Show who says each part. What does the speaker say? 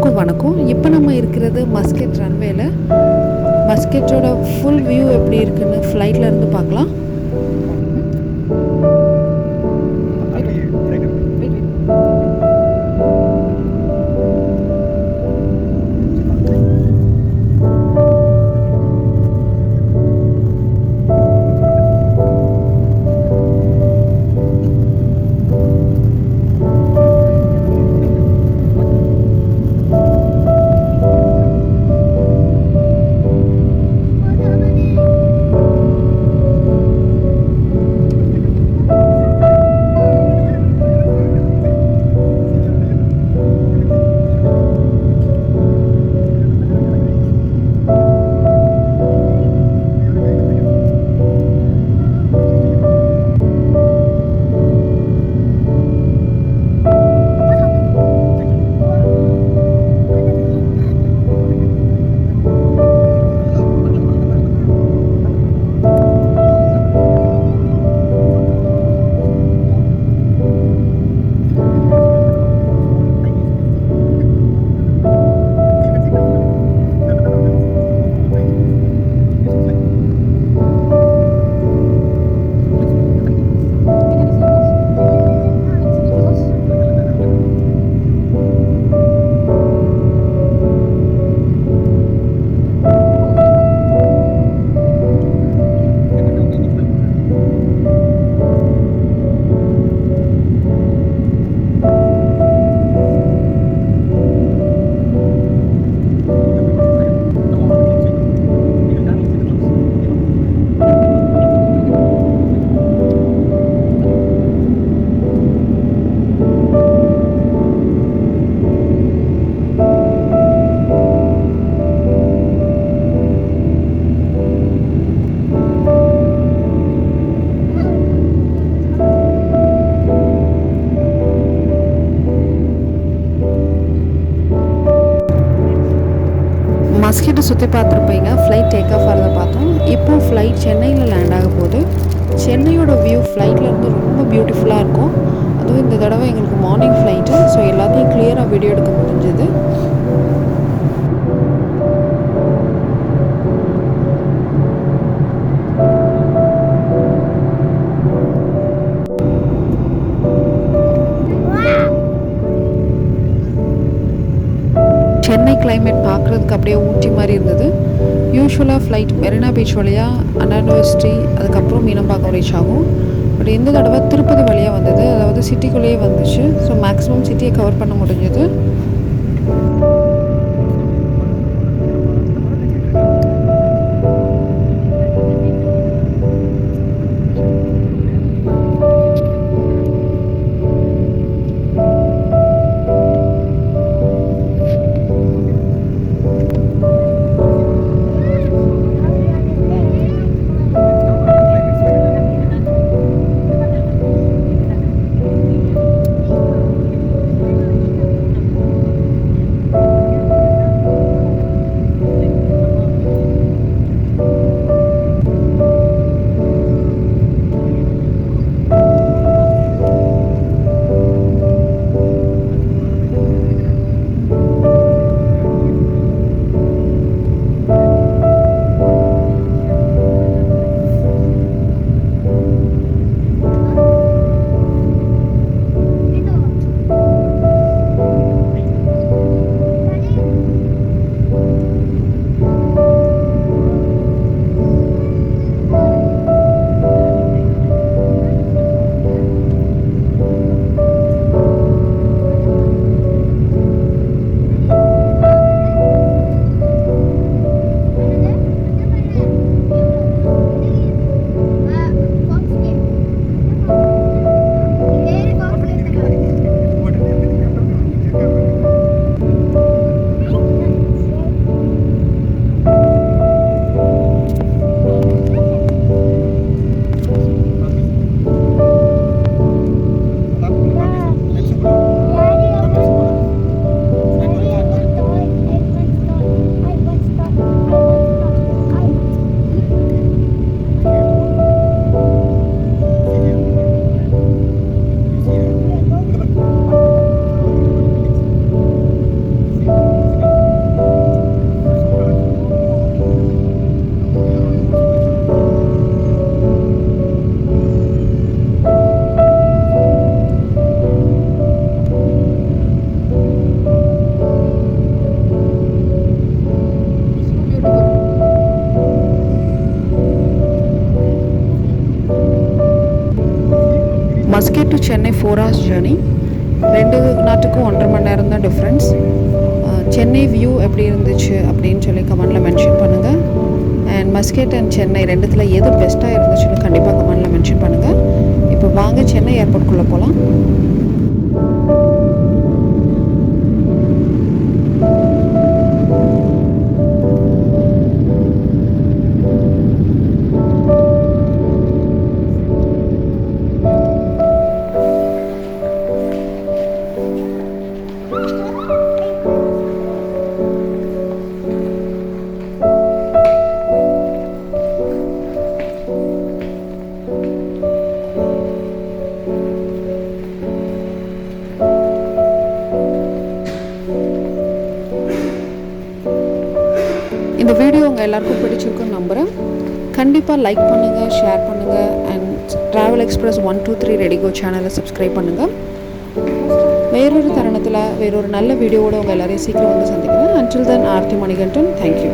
Speaker 1: எல்லாருக்கும் வணக்கம். இப்போ நம்ம இருக்கிறது மஸ்கெட் ரன்வேல. மஸ்கெட்டோட ஃபுல் வியூ எப்படி இருக்குன்னு ஃப்ளைட்ல இருந்து பார்க்கலாம். மஸ்கெட்டை சுற்றி பார்த்துருப்பீங்க. ஃப்ளைட் டேக் ஆஃப் ஆகிறத பார்த்தோம். இப்போது ஃப்ளைட் சென்னையில் லேண்ட் ஆக போகுது. சென்னையோட வியூ ஃப்ளைட்டில் இருந்து ரொம்ப பியூட்டிஃபுல்லாக இருக்கும். அதுவும் இந்த தடவை எங்களுக்கு மார்னிங் ஃப்ளைட்டு, ஸோ எல்லாத்தையும் கிளியராக வீடியோ எடுக்க முடிஞ்சது. சென்னை கிளைமேட் பார்க்குறதுக்கு அப்படியே ஊட்டி மாதிரி இருந்தது. யூஸ்வலாக ஃப்ளைட் மெரினா பீச் வழியாக அண்ணா யூனிவர்சிட்டி அதுக்கப்புறம் மீனம்பாக்கம் ரீச் ஆகும். பட் இந்த தடவை திருப்பதி வழியாக வந்தது, அதாவது சிட்டிக்குள்ளேயே வந்துச்சு. ஸோ மேக்ஸிமம் சிட்டியை கவர் பண்ண முடிஞ்சது. Musket to Chennai 4 hours journey. 2 நாட்டுக்கும் 1.5 மணி நேரம் தான் டிஃப்ரென்ஸ். சென்னை வியூ எப்படி இருந்துச்சு அப்படின்னு சொல்லி கமெண்டில் மென்ஷன் பண்ணுங்கள். அண்ட் மஸ்கெட் அண்ட் சென்னை ரெண்டுத்தில் எது பெஸ்ட்டாக இருந்துச்சுன்னு கண்டிப்பாக கமெண்டில் மென்ஷன் பண்ணுங்கள். இப்போ வாங்க சென்னை ஏர்போர்ட்குள்ளே போகலாம். இந்த வீடியோ உங்கள் எல்லாருக்கும் பிடிச்சிருக்குன்னு நம்புகிறேன். கண்டிப்பாக லைக் பண்ணுங்கள், ஷேர் பண்ணுங்கள் அண்ட் ட்ராவல் எக்ஸ்பிரஸ் 123 ரெடிகோ சேனலை சப்ஸ்கிரைப் பண்ணுங்கள். வேறொரு தருணத்தில் வேறொரு நல்ல வீடியோவோடு உங்கள் எல்லோரையும் சீக்கிரம் வந்து சந்திக்கிறேன். Until then Aarthi Manikandan. Thank you.